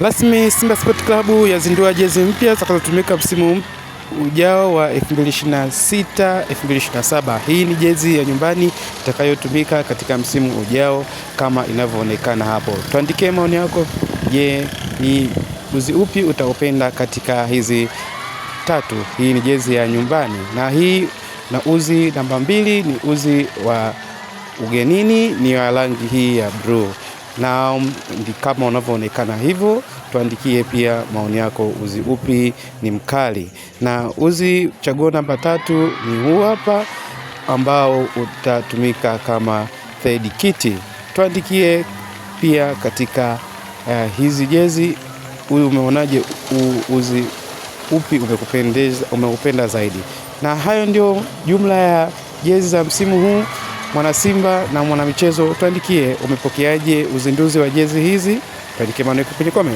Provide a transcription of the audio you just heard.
Rasmi Simba Sport Club yazindua jezi mpya zitakazotumika msimu ujao wa 2026-2027. Hii ni jezi ya nyumbani itakayotumika katika msimu ujao kama inavyoonekana hapo. Tuandikie maoni yako. Je, ni uzi upi utaupenda katika hizi tatu? Hii ni jezi ya nyumbani na hii na uzi namba 2 ni uzi wa ugenini, ni wa rangi hii ya blue. Na kama unavyoonekana hivyo, tuandikie pia maoni yako, uzi upi ni mkali. Na uzi chaguo namba 3 ni huu hapa ambao utatumika kama third kit. Tuandikie pia katika hizi jezi, umeonaje, uzi upi umekupenda zaidi? Na hayo ndio jumla ya jezi za msimu huu. Mwana Simba na mwana michezo, tuandikie umepokeaje uzinduzi wa jezi hizi? Tuandikie maoni kwenye comment.